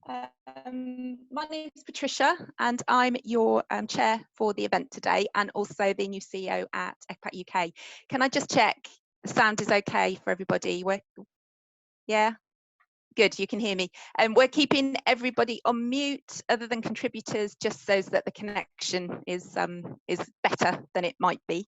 My name is Patricia and I'm your chair for the event today and also the new CEO at ECPAT UK. Can I just check the sound is okay for everybody? Yeah, good, you can hear me. We're keeping everybody on mute other than contributors just so that the connection is better than it might be.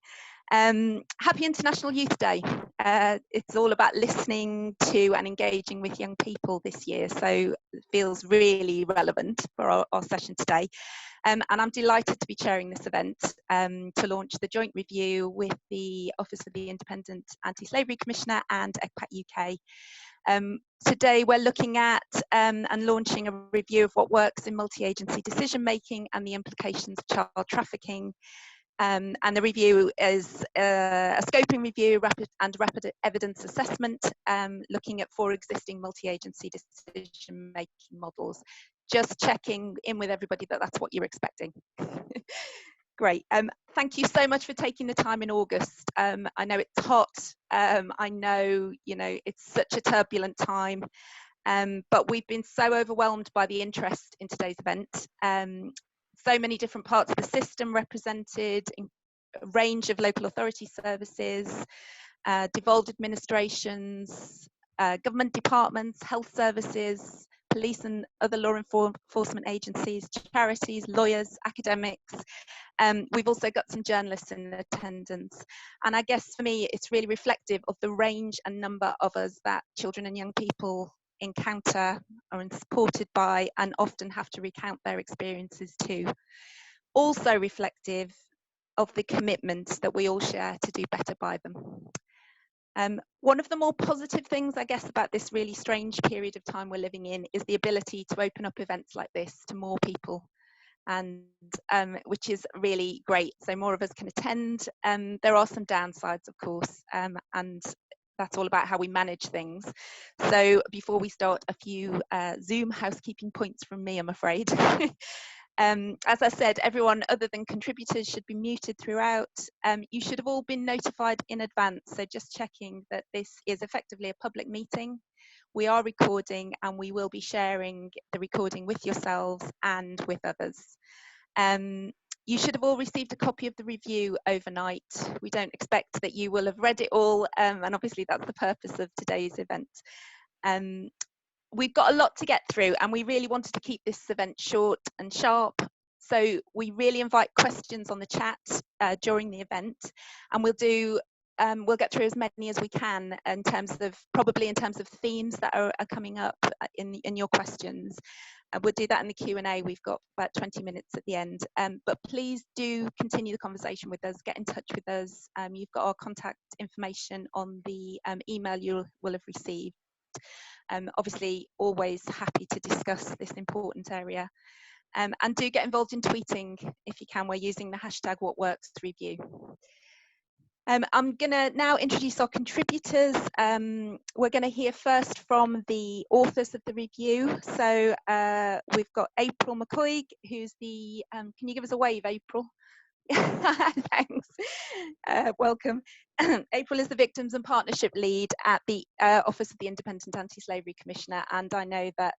Happy International Youth Day. It's all about listening to and engaging with young people this year, so it feels really relevant for our session today. And I'm delighted to be chairing this event to launch the joint review with the Office of the Independent Anti-Slavery Commissioner and ECPAT UK. Today we're looking at and launching a review of what works in multi-agency decision making and the implications of child trafficking. And the review is a scoping review rapid evidence assessment, looking at 4 existing multi-agency decision-making models. Just checking in with everybody that that's what you're expecting. Great. Thank you so much for taking the time in August. I know it's hot. I know, it's such a turbulent time, but we've been so overwhelmed by the interest in today's event. So many different parts of the system represented, a range of local authority services, devolved administrations, government departments, health services, police and other law enforcement agencies, charities, lawyers, academics. We've also got some journalists in attendance. And I guess for me, it's really reflective of the range and number of us that children and young people encounter, are supported by, and often have to recount their experiences too. Also reflective of the commitment that we all share to do better by them. One of the more positive things, I guess, about this really strange period of time we're living in is the ability to open up events like this to more people, and which is really great. So more of us can attend. There are some downsides, of course, and that's all about how we manage things. So before we start, a few Zoom housekeeping points from me, I'm afraid. As I said, everyone other than contributors should be muted throughout. You should have all been notified in advance, so just checking that this is effectively a public meeting. We are recording and we will be sharing the recording with yourselves and with others. You should have all received a copy of the review overnight. We don't expect that you will have read it all, and obviously that's the purpose of today's event. We've got a lot to get through and we really wanted to keep this event short and sharp. So we really invite questions on the chat during the event, and we'll get through as many as we can in terms of themes that are coming up in your questions. We'll do that in the Q&A. We've got about 20 minutes at the end, but please do continue the conversation with us, get in touch with us. You've got our contact information on the email you will have received. Obviously, always happy to discuss this important area. And do get involved in tweeting if you can. We're using the hashtag #WhatWorksReview. I'm going to now introduce our contributors. We're going to hear first from the authors of the review. So we've got April McCoy, who's the, can you give us a wave, April? Thanks. Welcome. April is the Victims and Partnership Lead at the Office of the Independent Anti-Slavery Commissioner, and I know that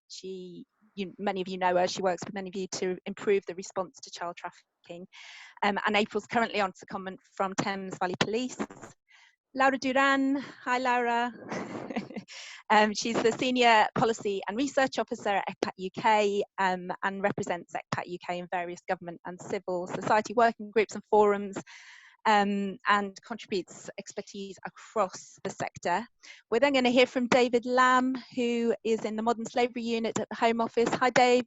many of you know her. She works with many of you to improve the response to child trafficking. And April's currently on secondment from Thames Valley Police. Laura Duran, hi Laura. She's the Senior Policy and Research Officer at ECPAT UK and represents ECPAT UK in various government and civil society working groups and forums, and contributes expertise across the sector. We're then going to hear from David Lamb, who is in the Modern Slavery Unit at the Home Office. Hi Dave.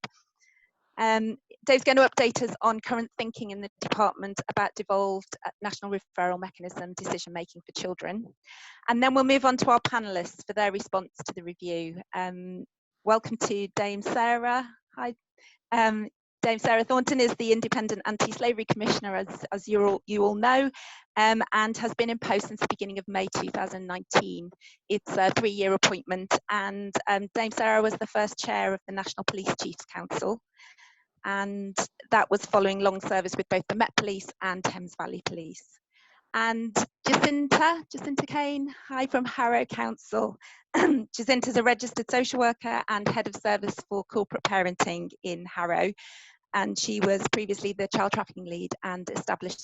Dave's going to update us on current thinking in the department about devolved National Referral Mechanism decision making for children. And then we'll move on to our panellists for their response to the review. Welcome to Dame Sarah. Hi. Dame Sarah Thornton is the Independent Anti-Slavery Commissioner, as you all know, and has been in post since the beginning of May 2019. It's a 3-year appointment, and Dame Sarah was the first chair of the National Police Chiefs Council, and that was following long service with both the Met Police and Thames Valley Police. And Jacinta Kane, hi from Harrow Council. Jacinta's a registered social worker and head of service for corporate parenting in Harrow. And she was previously the child trafficking lead and established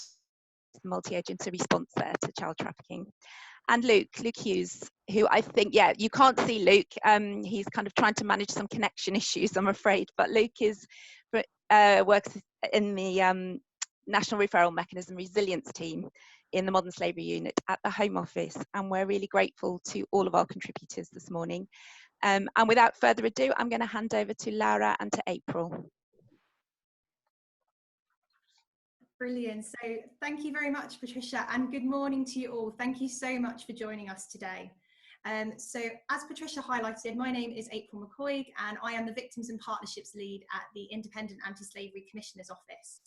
the multi-agency response there to child trafficking. And Luke Hughes, who I think, yeah, you can't see Luke. He's kind of trying to manage some connection issues, I'm afraid. But Luke works in the National Referral Mechanism resilience team in the Modern Slavery Unit at the Home Office. And we're really grateful to all of our contributors this morning. And without further ado, I'm going to hand over to Laura and to April. Brilliant. So thank you very much, Patricia, and good morning to you all. Thank you so much for joining us today. So as Patricia highlighted, my name is April McCoy and I am the Victims and Partnerships Lead at the Independent Anti-Slavery Commissioner's Office.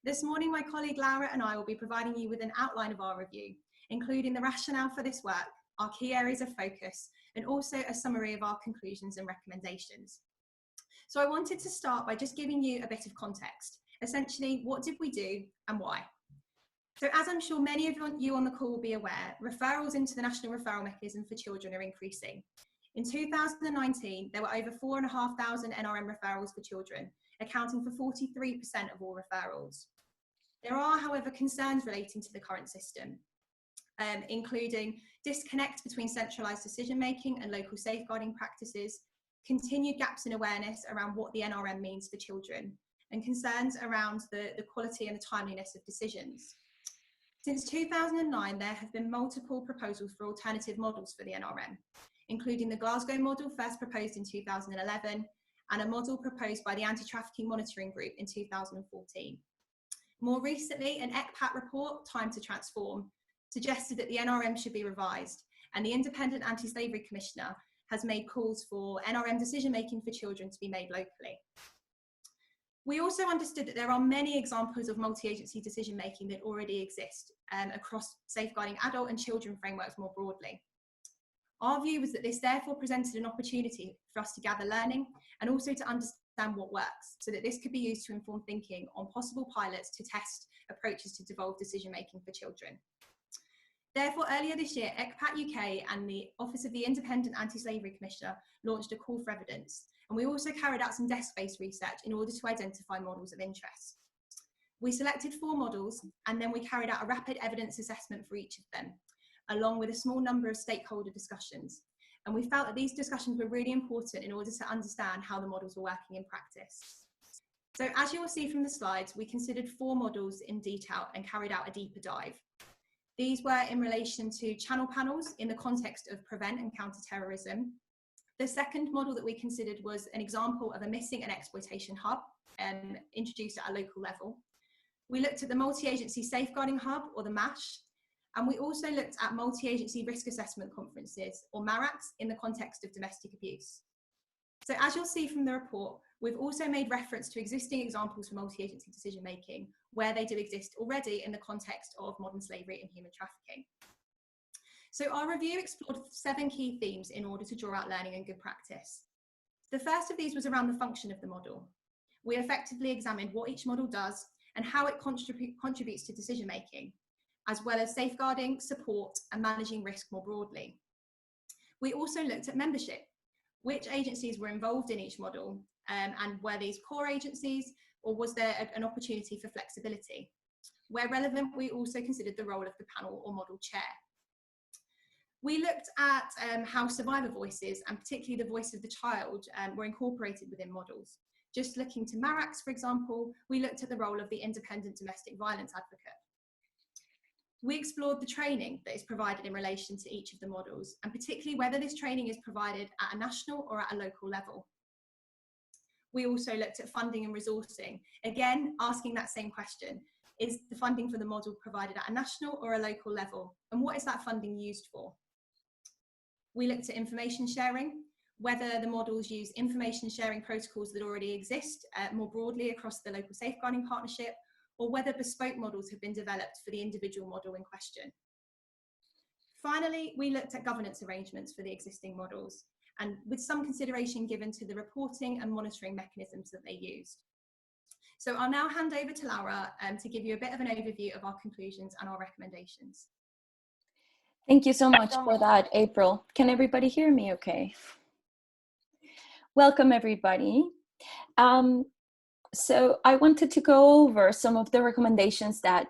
This morning, my colleague Laura and I will be providing you with an outline of our review, including the rationale for this work, our key areas of focus, and also a summary of our conclusions and recommendations. So I wanted to start by just giving you a bit of context. Essentially, what did we do and why? So as I'm sure many of you on the call will be aware, referrals into the National Referral Mechanism for children are increasing. In 2019, there were over 4,500 NRM referrals for children, accounting for 43% of all referrals. There are, however, concerns relating to the current system, including disconnect between centralised decision-making and local safeguarding practices, continued gaps in awareness around what the NRM means for children, and concerns around the quality and the timeliness of decisions. Since 2009, there have been multiple proposals for alternative models for the NRM, including the Glasgow model first proposed in 2011 and a model proposed by the Anti-Trafficking Monitoring Group in 2014. More recently, an ECPAT report, Time to Transform, suggested that the NRM should be revised, and the Independent Anti-Slavery Commissioner has made calls for NRM decision-making for children to be made locally. We also understood that there are many examples of multi-agency decision-making that already exist across safeguarding adult and children frameworks more broadly. Our view was that this therefore presented an opportunity for us to gather learning and also to understand what works, so that this could be used to inform thinking on possible pilots to test approaches to devolve decision-making for children. Therefore, earlier this year, ECPAT UK and the Office of the Independent Anti-Slavery Commissioner launched a call for evidence, and we also carried out some desk-based research in order to identify models of interest. We selected 4 models, and then we carried out a rapid evidence assessment for each of them, along with a small number of stakeholder discussions. And we felt that these discussions were really important in order to understand how the models were working in practice. So as you will see from the slides, we considered 4 models in detail and carried out a deeper dive. These were in relation to channel panels in the context of prevent and counter terrorism. The second model that we considered was an example of a missing and exploitation hub introduced at a local level. We looked at the multi-agency safeguarding hub, or the MASH, and we also looked at multi-agency risk assessment conferences, or MARACs, in the context of domestic abuse. So as you'll see from the report, we've also made reference to existing examples for multi-agency decision-making where they do exist already in the context of modern slavery and human trafficking. So our review explored 7 key themes in order to draw out learning and good practice. The first of these was around the function of the model. We effectively examined what each model does and how it contributes to decision-making, as well as safeguarding, support, and managing risk more broadly. We also looked at membership, which agencies were involved in each model, and were these core agencies, or was there an opportunity for flexibility? Where relevant, we also considered the role of the panel or model chair. We looked at how survivor voices, and particularly the voice of the child, were incorporated within models. Just looking to MARACs, for example, we looked at the role of the independent domestic violence advocate. We explored the training that is provided in relation to each of the models, and particularly whether this training is provided at a national or at a local level. We also looked at funding and resourcing, again asking that same question. Is the funding for the model provided at a national or a local level? And what is that funding used for? We looked at information sharing, whether the models use information sharing protocols that already exist more broadly across the local safeguarding partnership, or whether bespoke models have been developed for the individual model in question. Finally, we looked at governance arrangements for the existing models, and with some consideration given to the reporting and monitoring mechanisms that they used. So I'll now hand over to Laura to give you a bit of an overview of our conclusions and our recommendations. Thank you so much for that, April. Can everybody hear me okay? Welcome, everybody. So I wanted to go over some of the recommendations that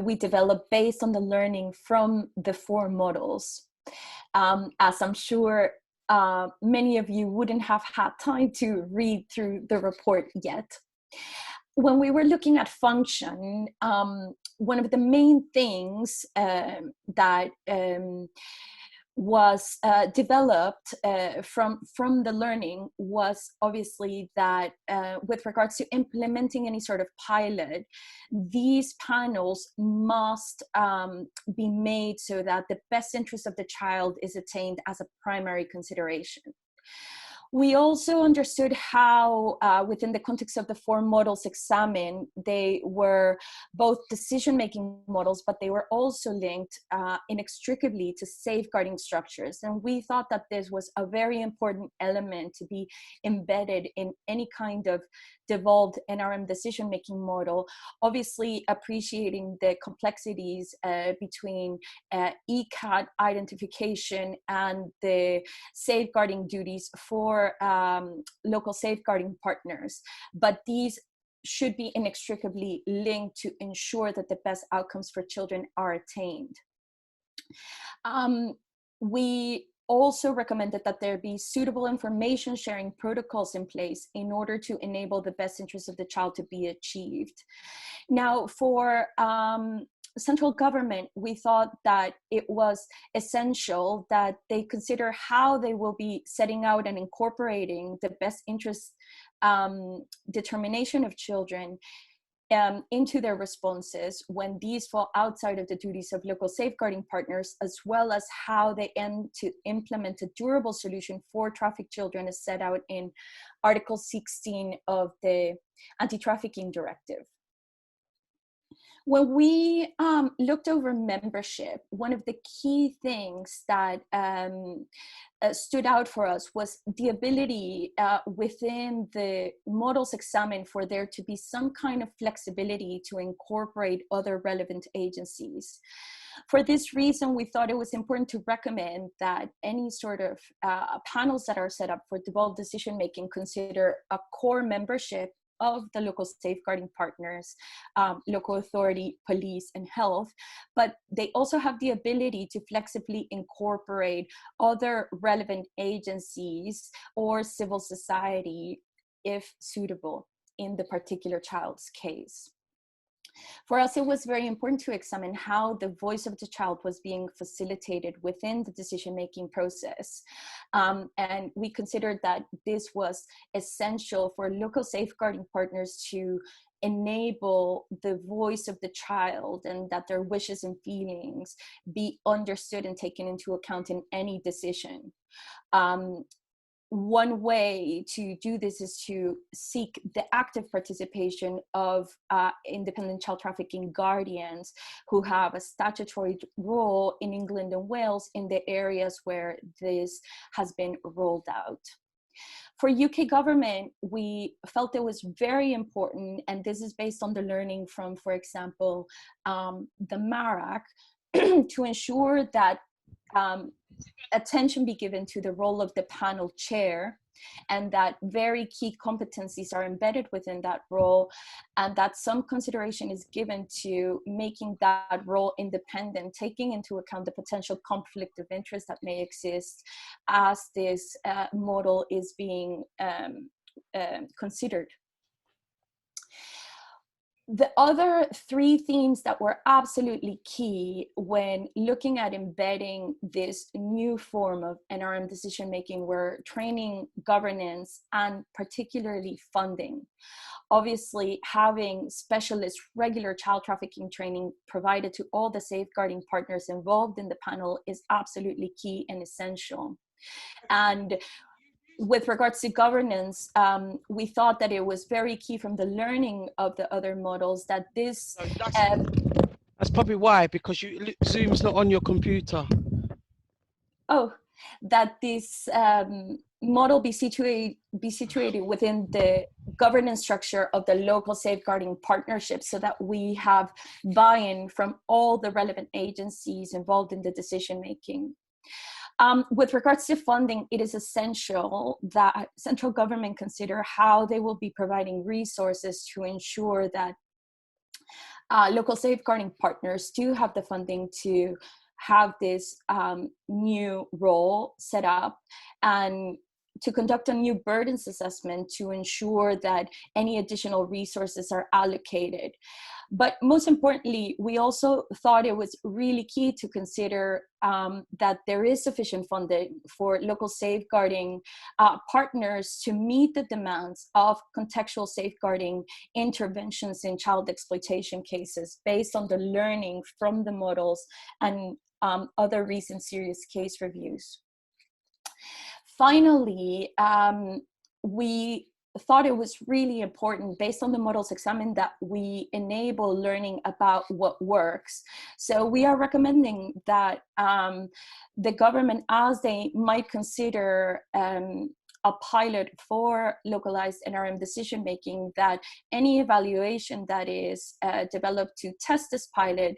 we developed based on the learning from the 4 models. As I'm sure many of you wouldn't have had time to read through the report yet. When we were looking at function, one of the main things that was developed from the learning was obviously that with regards to implementing any sort of pilot, these panels must be made so that the best interest of the child is attained as a primary consideration. We also understood how, within the context of the 4 models examined, they were both decision-making models, but they were also linked inextricably to safeguarding structures. And we thought that this was a very important element to be embedded in any kind of devolved NRM decision-making model, obviously appreciating the complexities between ECPAT identification and the safeguarding duties for local safeguarding partners. But these should be inextricably linked to ensure that the best outcomes for children are attained. We also recommended that there be suitable information sharing protocols in place in order to enable the best interest of the child to be achieved. Now, for central government, we thought that it was essential that they consider how they will be setting out and incorporating the best interest determination of children into their responses when these fall outside of the duties of local safeguarding partners, as well as how they aim to implement a durable solution for trafficked children as set out in Article 16 of the Anti-Trafficking Directive. When we looked over membership, one of the key things that stood out for us was the ability within the models examined for there to be some kind of flexibility to incorporate other relevant agencies. For this reason, we thought it was important to recommend that any sort of panels that are set up for devolved decision-making consider a core membership of the local safeguarding partners, local authority, police, and health, but they also have the ability to flexibly incorporate other relevant agencies or civil society if suitable in the particular child's case. For us, it was very important to examine how the voice of the child was being facilitated within the decision-making process. And we considered that this was essential for local safeguarding partners to enable the voice of the child and that their wishes and feelings be understood and taken into account in any decision. One way to do this is to seek the active participation of independent child trafficking guardians who have a statutory role in England and Wales in the areas where this has been rolled out. For UK government, we felt it was very important, and this is based on the learning from, for example, the MARAC, to ensure that attention be given to the role of the panel chair, and that very key competencies are embedded within that role, and that some consideration is given to making that role independent, taking into account the potential conflict of interest that may exist as this model is being considered. The other 3 themes that were absolutely key when looking at embedding this new form of NRM decision-making were training, governance, and particularly funding. Obviously, having specialist regular child trafficking training provided to all the safeguarding partners involved in the panel is absolutely key and essential. And with regards to governance, we thought that it was very key from the learning of the other models that this... That's probably why, because Zoom's not on your computer. Oh, that this model be situated within the governance structure of the local safeguarding partnership, so that we have buy-in from all the relevant agencies involved in the decision making. With regards to funding, it is essential that central government consider how they will be providing resources to ensure that local safeguarding partners do have the funding to have this new role set up, and to conduct a new burdens assessment to ensure that any additional resources are allocated. But most importantly, we also thought it was really key to consider that there is sufficient funding for local safeguarding partners to meet the demands of contextual safeguarding interventions in child exploitation cases based on the learning from the models and other recent serious case reviews. Finally, we thought it was really important, based on the models examined, that we enable learning about what works. So we are recommending that the government, as they might consider a pilot for localized NRM decision making, that any evaluation that is developed to test this pilot,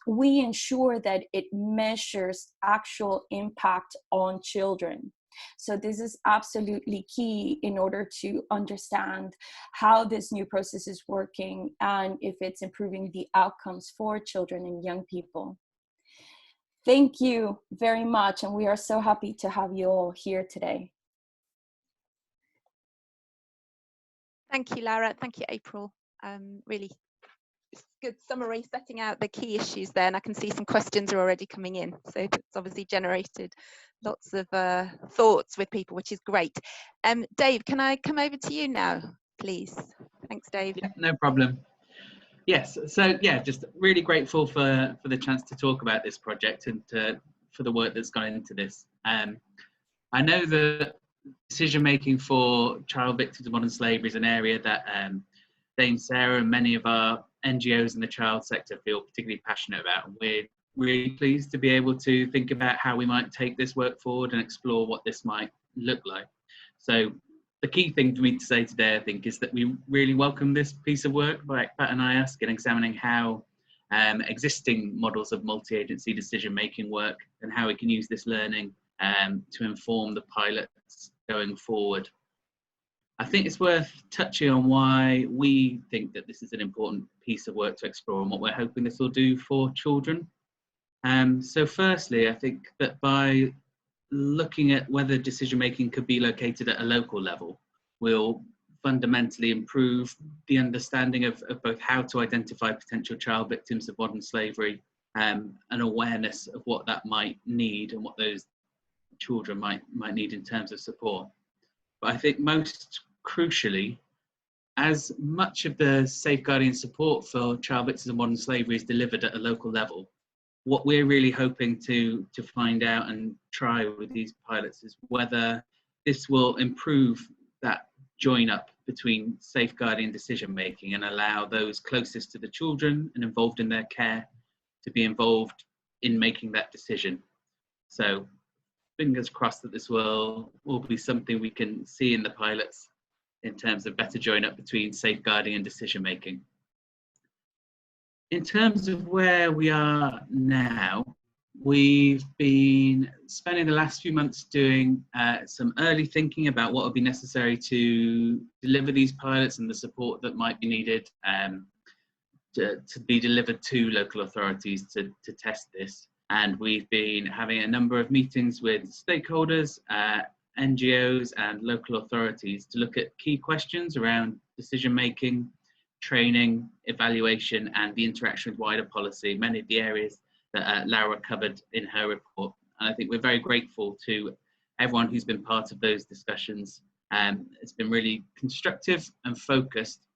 we ensure that it measures actual impact on children. So this is absolutely key in order to understand how this new process is working and if it's improving the outcomes for children and young people. Thank you very much, and we are so happy to have you all here today. Thank you, Lara. Thank you, April. Really good summary, setting out the key issues there, and I can see some questions are already coming in. So it's obviously generated lots of thoughts with people, which is great. Dave, can I come over to you now, please? Thanks, Dave. Yeah, no problem. Yes, so yeah, just really grateful for the chance to talk about this project and for the work that's gone into this. I know that decision making for child victims of modern slavery is an area that Dame Sarah and many of our NGOs in the child sector feel particularly passionate about. We're really pleased to be able to think about how we might take this work forward and explore what this might look like. So the key thing for me to say today, I think, is that we really welcome this piece of work by ECPAT and IASC in examining how existing models of multi-agency decision-making work and how we can use this learning to inform the pilots going forward. I think it's worth touching on why we think that this is an important piece of work to explore and what we're hoping this will do for children. So firstly, I think that by looking at whether decision-making could be located at a local level will fundamentally improve the understanding of both how to identify potential child victims of modern slavery and awareness of what that might need and what those children might need in terms of support. But I think most crucially, as much of the safeguarding support for child victims of modern slavery is delivered at a local level, what we're really hoping to find out and try with these pilots is whether this will improve that join up between safeguarding and decision making and allow those closest to the children and involved in their care to be involved in making that decision. So fingers crossed that this will be something we can see in the pilots in terms of better join up between safeguarding and decision making. In terms of where we are now, we've been spending the last few months doing some early thinking about what would be necessary to deliver these pilots and the support that might be needed to be delivered to local authorities to test this. And we've been having a number of meetings with stakeholders, NGOs and local authorities to look at key questions around decision making, training, evaluation and the interaction with wider policy, many of the areas that Laura covered in her report. And I think we're very grateful to everyone who's been part of those discussions. It's been really constructive and focused.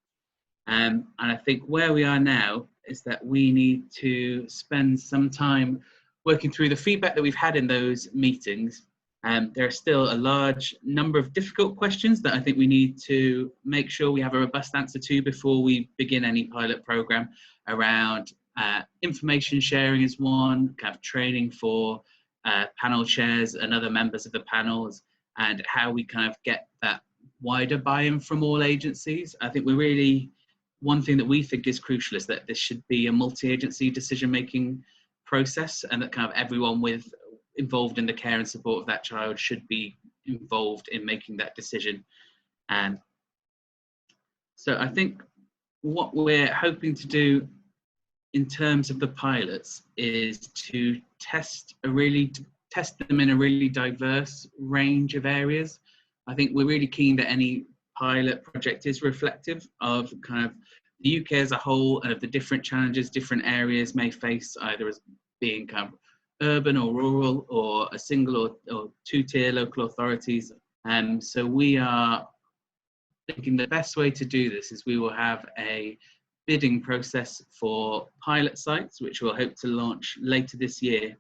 And I think where we are now is that we need to spend some time working through the feedback that we've had in those meetings. There are still a large number of difficult questions that I think we need to make sure we have a robust answer to before we begin any pilot program around information sharing is one, kind of training for panel chairs and other members of the panels, and how we kind of get that wider buy-in from all agencies. I think one thing that we think is crucial is that this should be a multi-agency decision-making process, and that kind of everyone involved in the care and support of that child should be involved in making that decision. And so I think what we're hoping to do in terms of the pilots is to test them in a really diverse range of areas. I think we're really keen that any pilot project is reflective of kind of the UK as a whole and of the different challenges different areas may face, either as being kind of urban or rural, or a single or two-tier local authorities. So we are thinking the best way to do this is we will have a bidding process for pilot sites, which we'll hope to launch later this year,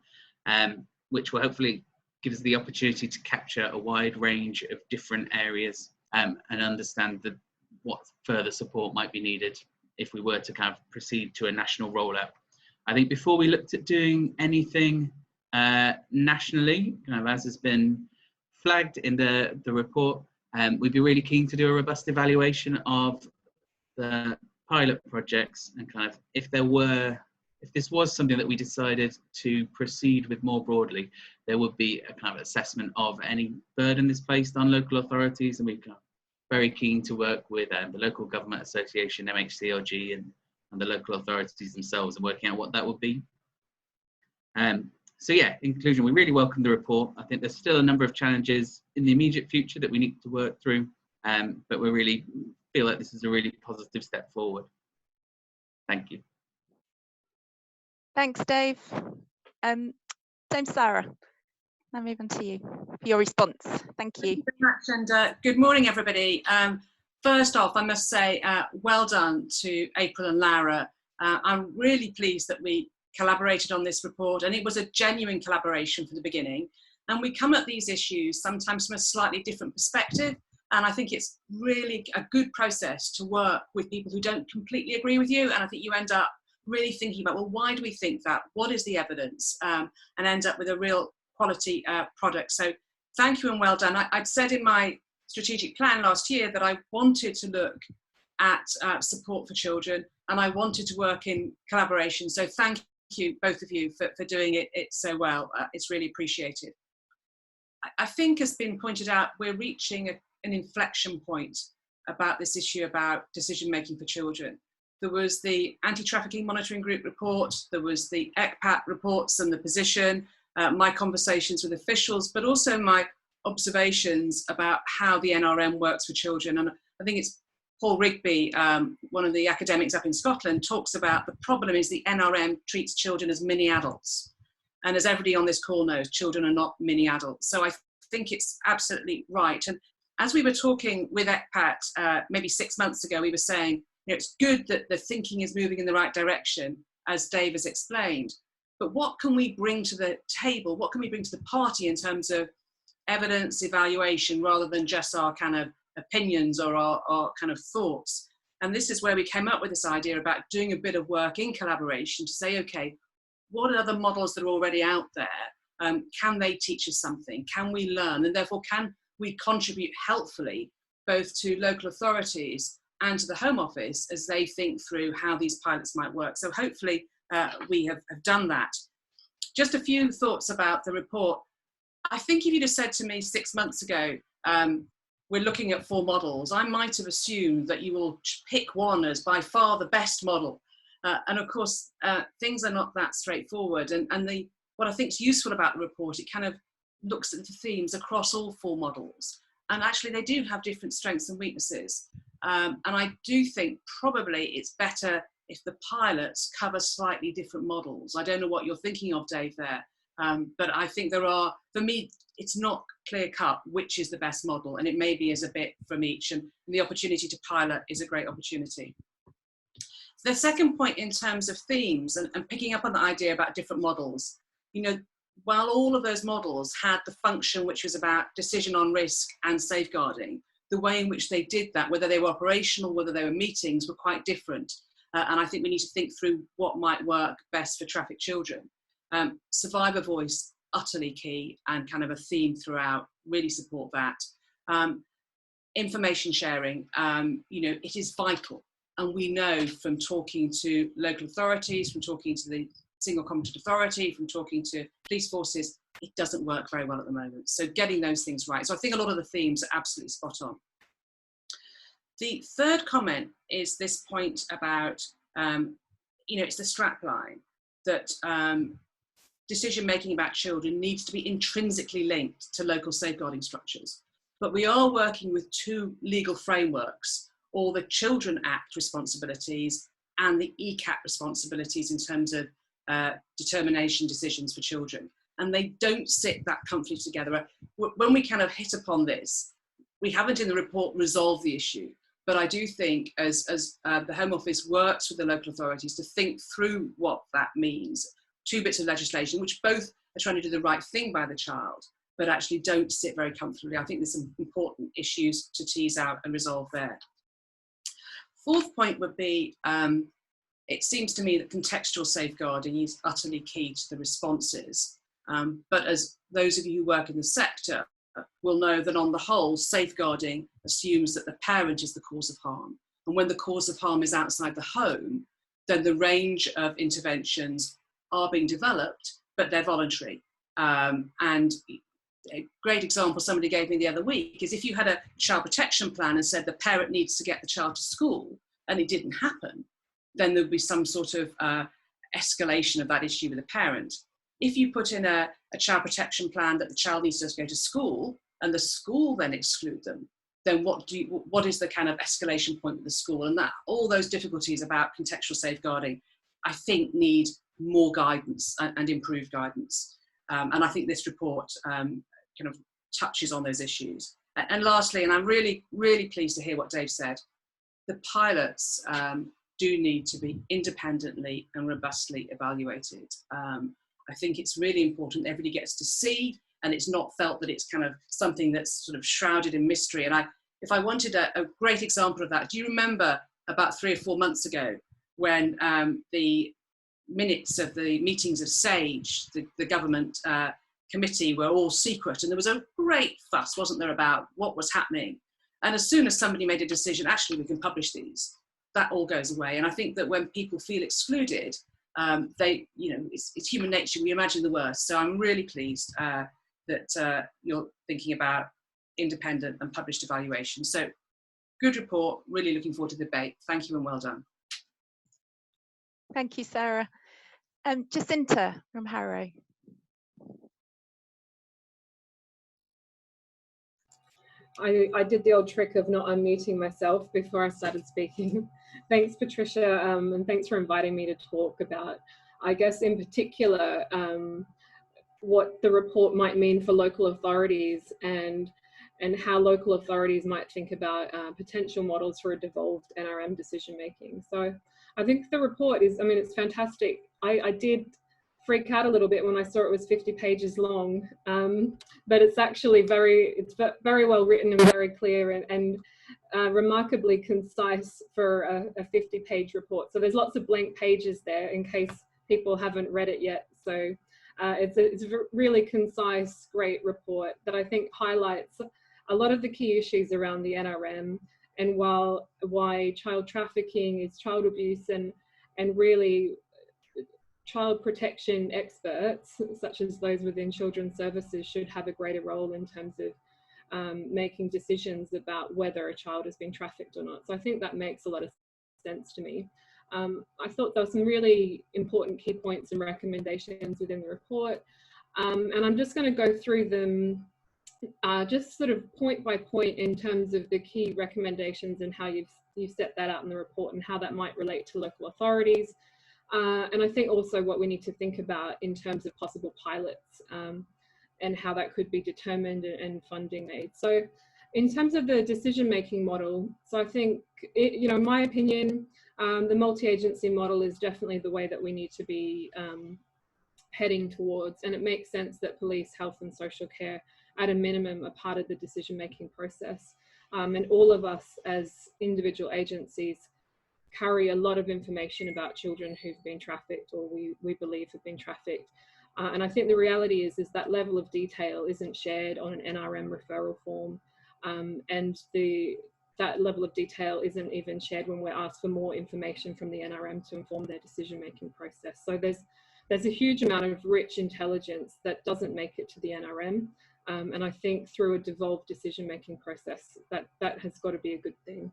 which will hopefully give us the opportunity to capture a wide range of different areas, and understand what further support might be needed if we were to kind of proceed to a national rollout. I think before we looked at doing anything nationally, kind of as has been flagged in the report, we'd be really keen to do a robust evaluation of the pilot projects, and kind of if this was something that we decided to proceed with more broadly, there would be a kind of assessment of any burden that's placed on local authorities, and we're very keen to work with the Local Government Association, MHCLG, and the local authorities themselves, and working out what that would be. So yeah, in conclusion, we really welcome the report. I think there's still a number of challenges in the immediate future that we need to work through, but we really feel like this is a really positive step forward. Thank you. Thanks, Dave. Dame Sarah, I'll move on to you for your response. Thank you. Thank you very much, and good morning, everybody. First off, I must say, well done to April and Lara. I'm really pleased that we collaborated on this report, and it was a genuine collaboration from the beginning. And we come at these issues sometimes from a slightly different perspective, and I think it's really a good process to work with people who don't completely agree with you, and I think you end up really thinking about, well, why do we think that? What is the evidence? And end up with a real quality product. So thank you and well done. I'd said in my strategic plan last year that I wanted to look at support for children, and I wanted to work in collaboration. So thank you, both of you, for doing it so well. It's really appreciated. I think, as been pointed out, we're reaching an inflection point about this issue about decision making for children. There was the Anti-Trafficking Monitoring Group report, there was the ECPAT reports and the position, my conversations with officials, but also my observations about how the NRM works for children. And I think it's Paul Rigby, one of the academics up in Scotland, talks about the problem is the NRM treats children as mini adults. And as everybody on this call knows, children are not mini adults. So I think it's absolutely right. And as we were talking with ECPAT maybe 6 months ago, we were saying, you know, it's good that the thinking is moving in the right direction, as Dave has explained. But what can we bring to the table? What can we bring to the party in terms of evidence evaluation, rather than just our kind of opinions or our kind of thoughts? And this is where we came up with this idea about doing a bit of work in collaboration to say, okay, what are other models that are already out there? Can they teach us something? Can we learn? And therefore, can we contribute helpfully both to local authorities and to the Home Office as they think through how these pilots might work? So hopefully we have done that. Just a few thoughts about the report. I think if you'd have said to me 6 months ago, we're looking at 4 models, I might have assumed that you will pick one as by far the best model. And of course, things are not that straightforward. And what I think is useful about the report, it kind of looks at the themes across all 4 models. And actually they do have different strengths and weaknesses. And I do think probably it's better if the pilots cover slightly different models. I don't know what you're thinking of, Dave, there. But I think there are, for me, it's not clear cut which is the best model, and it maybe is a bit from each, and the opportunity to pilot is a great opportunity. The second point in terms of themes and picking up on the idea about different models, you know, while all of those models had the function which was about decision on risk and safeguarding, the way in which they did that, whether they were operational, whether they were meetings, were quite different. And I think we need to think through what might work best for trafficked children. Survivor voice utterly key and kind of a theme throughout. Really support that. Information sharing, you know, it is vital. And we know from talking to local authorities, from talking to the single competent authority, from talking to police forces, it doesn't work very well at the moment. So getting those things right. So I think a lot of the themes are absolutely spot on. The third comment is this point about, you know, it's the strap line that decision making about children needs to be intrinsically linked to local safeguarding structures. But we are working with two legal frameworks, all the Children Act responsibilities and the ECPAT responsibilities in terms of determination decisions for children. And they don't sit that comfortably together. When we kind of hit upon this, we haven't in the report resolved the issue. But I do think as the Home Office works with the local authorities to think through what that means, two bits of legislation, which both are trying to do the right thing by the child, but actually don't sit very comfortably. I think there's some important issues to tease out and resolve there. Fourth point would be, it seems to me that contextual safeguarding is utterly key to the responses. But as those of you who work in the sector will know that on the whole, safeguarding assumes that the parent is the cause of harm. And when the cause of harm is outside the home, then the range of interventions are being developed, but they're voluntary. And a great example somebody gave me the other week is if you had a child protection plan and said the parent needs to get the child to school and it didn't happen, then there'd be some sort of escalation of that issue with the parent. If you put in a child protection plan that the child needs to just go to school and the school then exclude them, then what is the kind of escalation point with the school? And that all those difficulties about contextual safeguarding, I think need more guidance and improved guidance. And I think this report kind of touches on those issues. And lastly, and I'm really, really pleased to hear what Dave said, the pilots do need to be independently and robustly evaluated. I think it's really important that everybody gets to see, and it's not felt that it's kind of something that's sort of shrouded in mystery. And if I wanted a great example of that, do you remember about 3 or 4 months ago when the minutes of the meetings of SAGE, the government committee, were all secret, and there was a great fuss, wasn't there, about what was happening? And as soon as somebody made a decision, actually we can publish these, that all goes away. And I think that when people feel excluded, you know, it's human nature, we imagine the worst. So I'm really pleased that you're thinking about independent and published evaluation. So good report, really looking forward to the debate. Thank you and well done. Thank you, Sarah. Jacinta from Harrow. I did the old trick of not unmuting myself before I started speaking. Thanks, Patricia, and thanks for inviting me to talk about, I guess, in particular, what the report might mean for local authorities and how local authorities might think about potential models for a devolved NRM decision making. So I think the report is, I mean, it's fantastic. I did freak out a little bit when I saw it was 50 pages long, but it's actually very well written and very clear and remarkably concise for a 50-page report. So there's lots of blank pages there in case people haven't read it yet. So it's a really concise, great report that I think highlights a lot of the key issues around the NRM and why child trafficking is child abuse and really child protection experts, such as those within children's services, should have a greater role in terms of making decisions about whether a child has been trafficked or not. So I think that makes a lot of sense to me. I thought there were some really important key points and recommendations within the report. And I'm just going to go through them just sort of point by point in terms of the key recommendations and how you've set that out in the report and how that might relate to local authorities. And I think also what we need to think about in terms of possible pilots and how that could be determined and funding made. So in terms of the decision-making model, so I think, in my opinion, the multi-agency model is definitely the way that we need to be heading towards. And it makes sense that police, health and social care, at a minimum, are part of the decision-making process. And all of us as individual agencies carry a lot of information about children who've been trafficked or we believe have been trafficked. And I think the reality is that level of detail isn't shared on an NRM referral form, and that level of detail isn't even shared when we're asked for more information from the NRM to inform their decision-making process. So there's a huge amount of rich intelligence that doesn't make it to the NRM, and I think through a devolved decision-making process, that has got to be a good thing.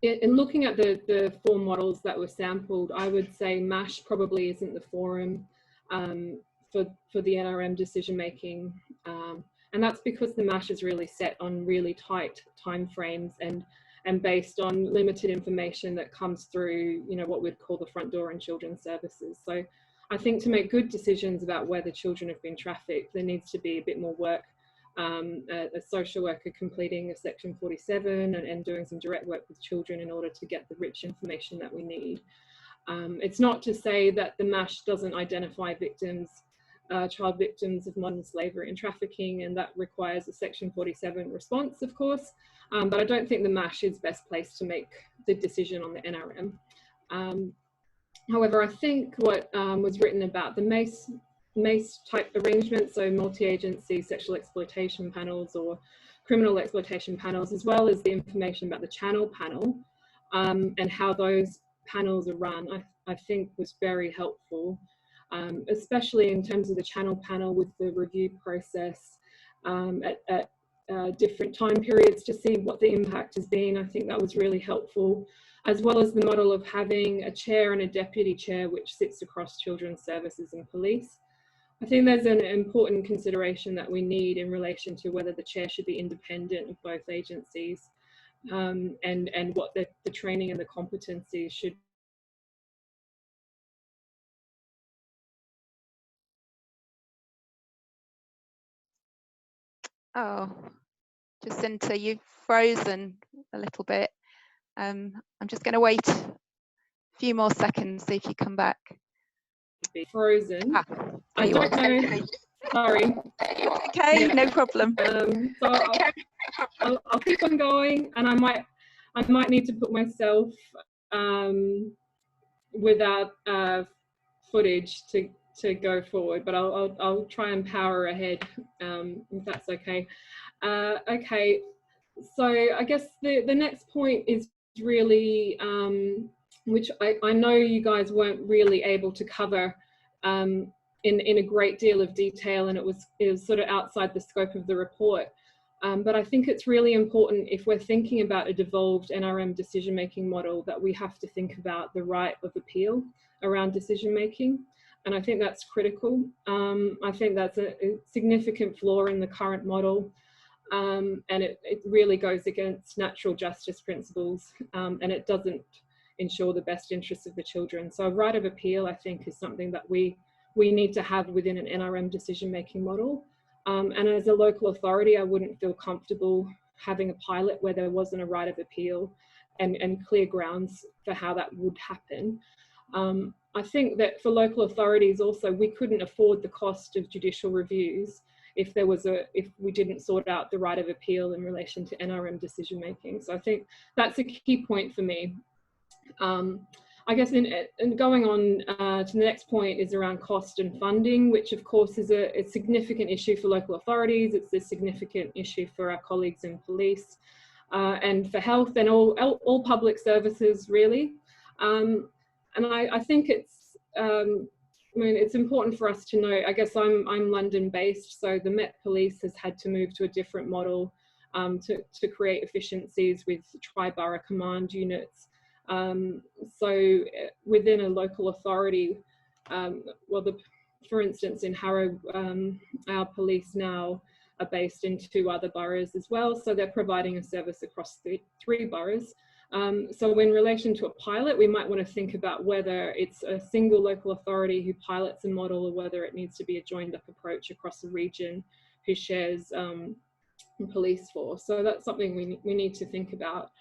In looking at the 4 models that were sampled, I would say MASH probably isn't the forum for the NRM decision making, and that's because the MASH is really set on really tight timeframes and based on limited information that comes through, you know, what we'd call the front door in children's services. So I think to make good decisions about whether children have been trafficked, there needs to be a bit more work. A social worker completing a section 47 and doing some direct work with children in order to get the rich information that we need. It's not to say that the MASH doesn't identify victims, child victims of modern slavery and trafficking, and that requires a section 47 response, of course, but I don't think the MASH is best placed to make the decision on the NRM. However, I think what was written about the MACE type arrangements, so multi-agency sexual exploitation panels or criminal exploitation panels, as well as the information about the channel panel and how those panels are run, I think was very helpful, especially in terms of the channel panel with the review process at different time periods to see what the impact has been. I think that was really helpful, as well as the model of having a chair and a deputy chair which sits across children's services and police. I think there's an important consideration that we need in relation to whether the chair should be independent of both agencies, and what the training and the competencies should. Oh, Jacinta, you've frozen a little bit. I'm just going to wait a few more seconds, see if you come back. Be frozen. I don't know. Sorry. Okay, Yeah. no problem. So I'll keep on going, and I might need to put myself without footage to go forward, but I'll try and power ahead if that's okay. Okay, so I guess the next point is really which I know you guys weren't really able to cover in a great deal of detail, and it was sort of outside the scope of the report. But I think it's really important, if we're thinking about a devolved NRM decision-making model, that we have to think about the right of appeal around decision-making. And I think that's critical. I think that's a significant flaw in the current model. And it really goes against natural justice principles, and it doesn't ensure the best interests of the children. So a right of appeal, I think, is something that we need to have within an NRM decision-making model. And as a local authority, I wouldn't feel comfortable having a pilot where there wasn't a right of appeal and clear grounds for how that would happen. I think that for local authorities also, we couldn't afford the cost of judicial reviews if we didn't sort out the right of appeal in relation to NRM decision making. So I think that's a key point for me. I guess in going on to the next point is around cost and funding, which of course is a significant issue for local authorities. It's a significant issue for our colleagues in police and for health and all public services, really. And I think it's, I mean, it's important for us to know, I guess I'm London based, so the Met Police has had to move to a different model to create efficiencies with tri-borough command units. So within a local authority, for instance, in Harrow, our police now are based in 2 other boroughs as well, so they're providing a service across the 3 boroughs. So in relation to a pilot, we might want to think about whether it's a single local authority who pilots a model, or whether it needs to be a joined up approach across a region who shares a police force. So that's something we need to think about.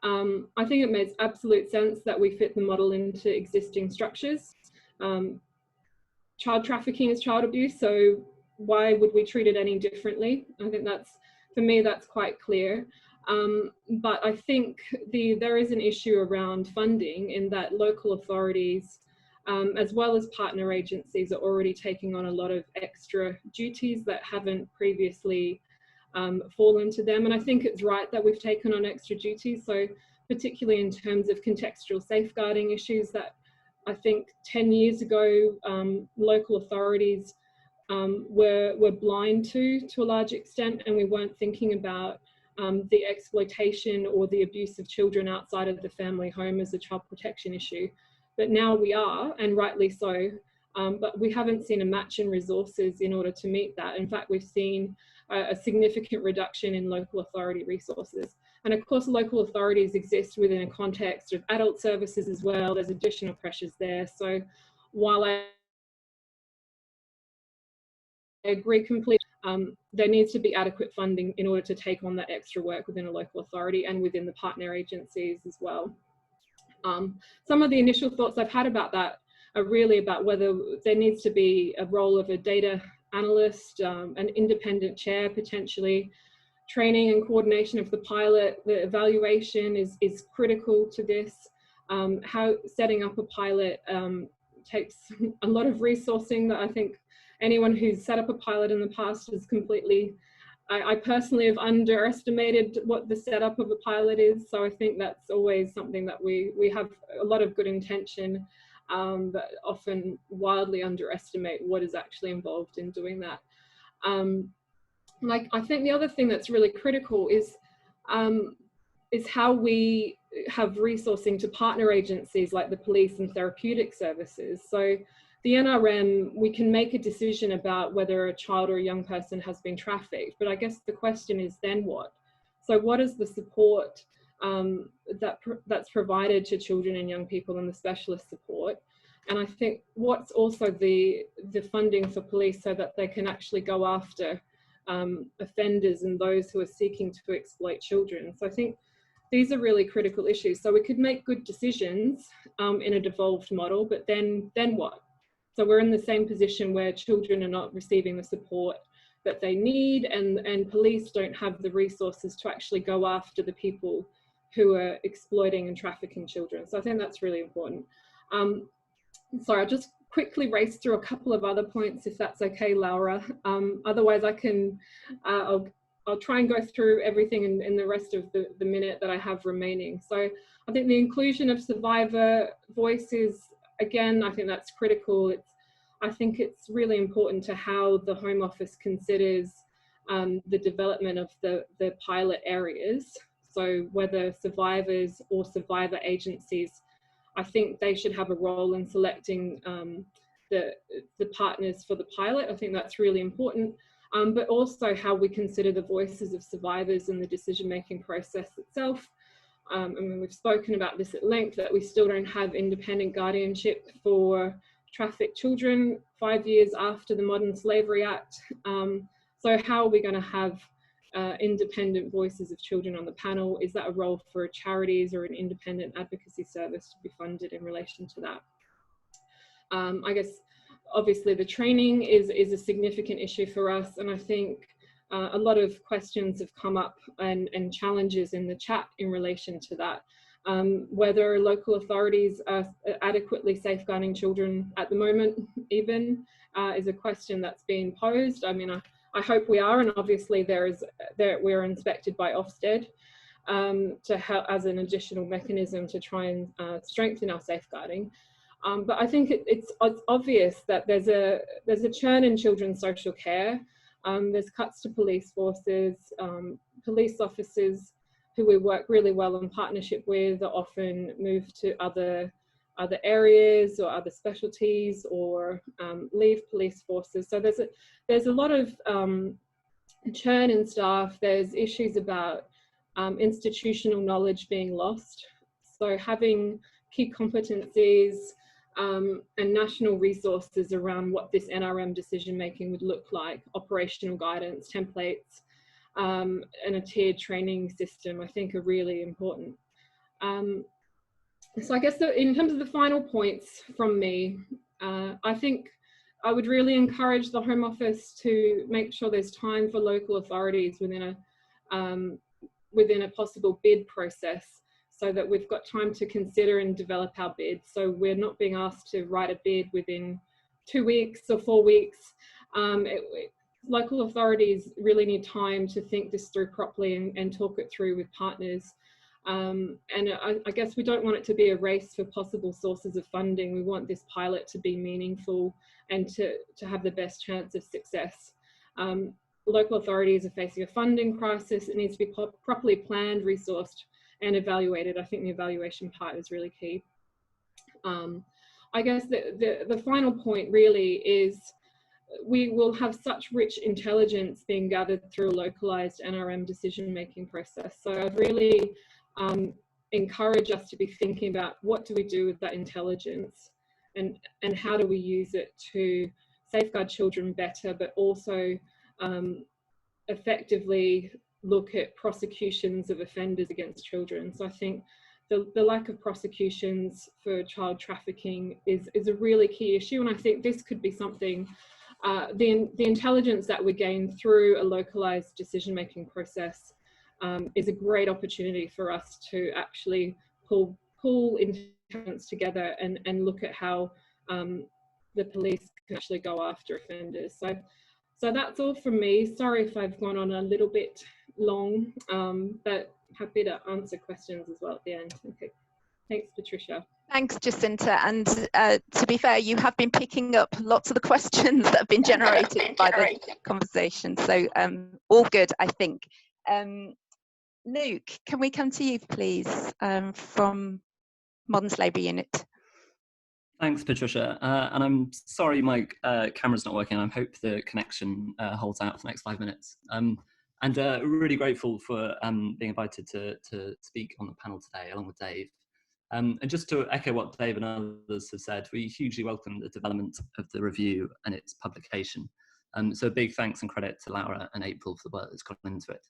I think it makes absolute sense that we fit the model into existing structures. Child trafficking is child abuse, so why would we treat it any differently? I think that's, for me, that's quite clear. But I think there is an issue around funding, in that local authorities as well as partner agencies, are already taking on a lot of extra duties that haven't previously fallen to them. And I think it's right that we've taken on extra duties. So particularly in terms of contextual safeguarding issues that I think 10 years ago, local authorities were blind to a large extent, and we weren't thinking about the exploitation or the abuse of children outside of the family home as a child protection issue. But now we are, and rightly so, but we haven't seen a match in resources in order to meet that. In fact, we've seen a significant reduction in local authority resources. And of course, local authorities exist within a context of adult services as well. There's additional pressures there. So while I agree completely, there needs to be adequate funding in order to take on that extra work within a local authority and within the partner agencies as well. Some of the initial thoughts I've had about that are really about whether there needs to be a role of a data analyst, an independent chair potentially. Training and coordination of the pilot, the evaluation is critical to this. How setting up a pilot takes a lot of resourcing that I think anyone who's set up a pilot in the past has completely, I personally have underestimated what the setup of a pilot is. So I think that's always something that we have a lot of good intention, but often wildly underestimate what is actually involved in doing that. Like, I think the other thing that's really critical is how we have resourcing to partner agencies like the police and therapeutic services. So the NRM, we can make a decision about whether a child or a young person has been trafficked, but I guess the question is then what? So what is the support that's provided to children and young people and the specialist support? And I think what's also the funding for police so that they can actually go after offenders and those who are seeking to exploit children. So I think these are really critical issues. So we could make good decisions in a devolved model, but then what? So we're in the same position where children are not receiving the support that they need, and police don't have the resources to actually go after the people who are exploiting and trafficking children. So I think that's really important. Sorry, I'll just quickly race through a couple of other points, if that's okay, Laura. Otherwise, I can, I'll try and go through everything in the rest of the minute that I have remaining. So I think the inclusion of survivor voices, again, I think that's critical. I think it's really important to how the Home Office considers the development of the pilot areas. So whether survivors or survivor agencies, I think they should have a role in selecting the partners for the pilot. I think that's really important, but also how we consider the voices of survivors in the decision-making process itself. I mean, we've spoken about this at length, that we still don't have independent guardianship for trafficked children 5 years after the Modern Slavery Act. So how are we going to have independent voices of children on the panel? Is that a role for charities or an independent advocacy service to be funded in relation to that? I guess obviously the training is a significant issue for us, and I think a lot of questions have come up and challenges in the chat in relation to that. Whether local authorities are adequately safeguarding children at the moment even is a question that's being posed. I mean, I hope we are, and obviously we're inspected by Ofsted to help as an additional mechanism to try and strengthen our safeguarding. But I think it's obvious that there's a churn in children's social care. There's cuts to police forces. Police officers who we work really well in partnership with are often moved to other areas or other specialties, or leave police forces. So there's a lot of churn in staff. There's issues about institutional knowledge being lost. So having key competencies and national resources around what this NRM decision making would look like, operational guidance, templates, and a tiered training system, I think are really important. So I guess in terms of the final points from me, I think I would really encourage the Home Office to make sure there's time for local authorities within a possible bid process, so that we've got time to consider and develop our bid. So we're not being asked to write a bid within 2 weeks or 4 weeks. Local authorities really need time to think this through properly and talk it through with partners. And I guess we don't want it to be a race for possible sources of funding. We want this pilot to be meaningful and to have the best chance of success. Local authorities are facing a funding crisis. It needs to be properly planned, resourced, and evaluated. I think the evaluation part is really key. I guess the final point really is we will have such rich intelligence being gathered through a localised NRM decision-making process. So I'd really encourage us to be thinking about what do we do with that intelligence, and how do we use it to safeguard children better, but also effectively look at prosecutions of offenders against children. So I think the lack of prosecutions for child trafficking is a really key issue, and I think this could be something, the intelligence that we gain through a localised decision-making process is a great opportunity for us to actually pull intelligence together and look at how the police can actually go after offenders. So that's all from me. Sorry if I've gone on a little bit long, but happy to answer questions as well at the end. Okay. Thanks, Patricia. Thanks, Jacinta. And to be fair, you have been picking up lots of the questions that have been generated by the conversation. So all good, I think. Luke, can we come to you, please, from Modern Slavery Unit? Thanks, Patricia. And I'm sorry my camera's not working. I hope the connection holds out for the next 5 minutes. And really grateful for being invited to speak on the panel today, along with Dave. And just to echo what Dave and others have said, we hugely welcome the development of the review and its publication. So big thanks and credit to Laura and April for the work that's gone into it.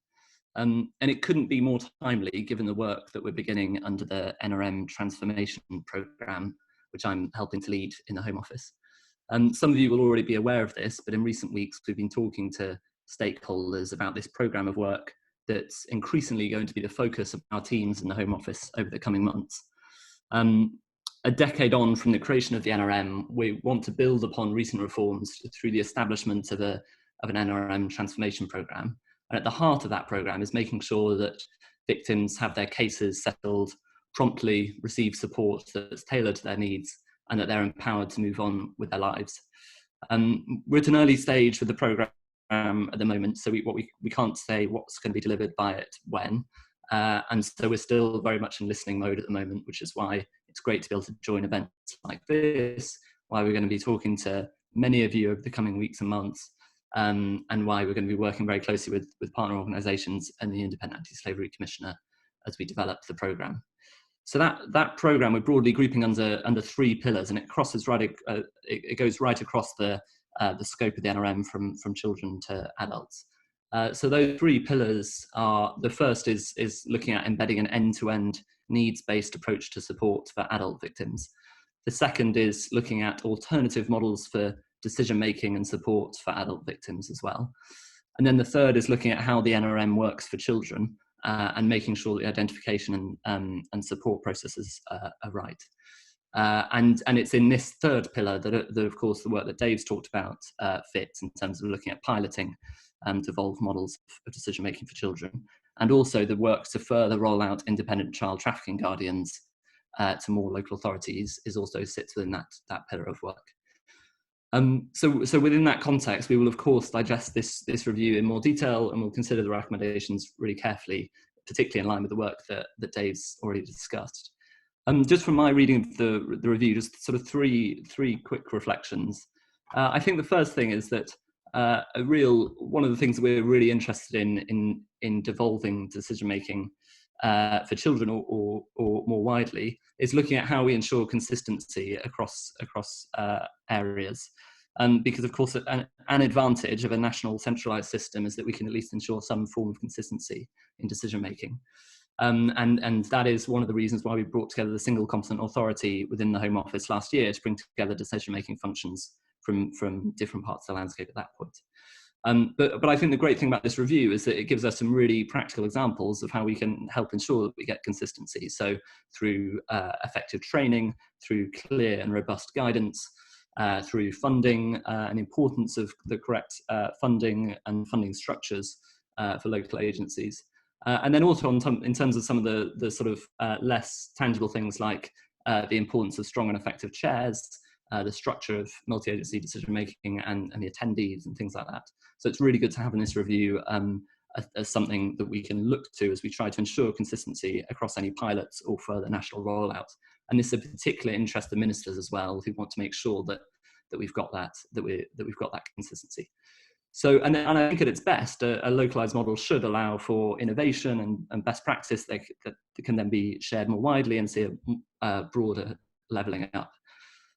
And it couldn't be more timely given the work that we're beginning under the NRM transformation programme, which I'm helping to lead in the Home Office. Some of you will already be aware of this, but in recent weeks we've been talking to stakeholders about this programme of work that's increasingly going to be the focus of our teams in the Home Office over the coming months. A decade on from the creation of the NRM, we want to build upon recent reforms through the establishment of an NRM transformation programme. And at the heart of that programme is making sure that victims have their cases settled, promptly receive support that's tailored to their needs, and that they're empowered to move on with their lives. We're at an early stage with the programme at the moment, so we can't say what's going to be delivered by it when. And so we're still very much in listening mode at the moment, which is why it's great to be able to join events like this, why we're going to be talking to many of you over the coming weeks and months, and why we're going to be working very closely with partner organisations and the Independent Anti-Slavery Commissioner as we develop the programme. So that programme we're broadly grouping under 3 pillars, and it crosses it goes right across the scope of the NRM from children to adults. So those 3 pillars are, the first is looking at embedding an end-to-end needs-based approach to support for adult victims. The second is looking at alternative models for decision-making and support for adult victims as well. And then the third is looking at how the NRM works for children and making sure that the identification and support processes are right. And it's in this third pillar that of course the work that Dave's talked about fits, in terms of looking at piloting to evolve models of decision making for children, and also the work to further roll out independent child trafficking guardians to more local authorities also sits within that pillar of work. So within that context, we will of course digest this review in more detail, and we'll consider the recommendations really carefully, particularly in line with the work that Dave's already discussed. Just from my reading of the review, just sort of three quick reflections. I think the first thing is that one of the things that we're really interested in devolving decision making for children or more widely is looking at how we ensure consistency across areas. Because of course an advantage of a national centralised system is that we can at least ensure some form of consistency in decision making. And that is one of the reasons why we brought together the single competent authority within the Home Office last year to bring together decision making functions from different parts of the landscape at that point. But I think the great thing about this review is that it gives us some really practical examples of how we can help ensure that we get consistency. So through effective training, through clear and robust guidance, through funding and importance of the correct funding and funding structures for local agencies. And then also in terms of some of the sort of less tangible things like the importance of strong and effective chairs, the structure of multi-agency decision-making and the attendees and things like that. So it's really good to have in this review as something that we can look to as we try to ensure consistency across any pilots or further national rollout. And this is of particular interest to ministers as well, who want to make sure that we've got that we've got that consistency. So, and I think at its best, a localized model should allow for innovation and best practice that can then be shared more widely and see a broader leveling up.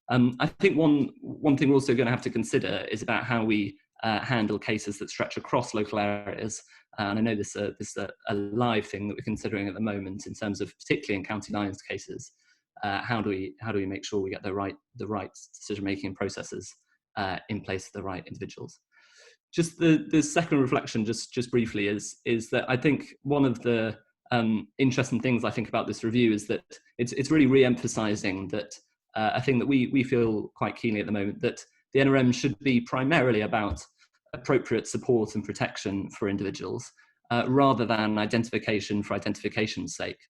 I think one thing we're also going to have to consider is about how we handle cases that stretch across local areas. And I know this is a live thing that we're considering at the moment in terms of, particularly in county lines cases, how do we make sure we get the right decision-making processes in place for the right individuals. Just the second reflection, just briefly, is that I think one of the interesting things I think about this review is that it's really re-emphasising that a thing that we feel quite keenly at the moment, that the NRM should be primarily about appropriate support and protection for individuals, rather than identification for identification's sake.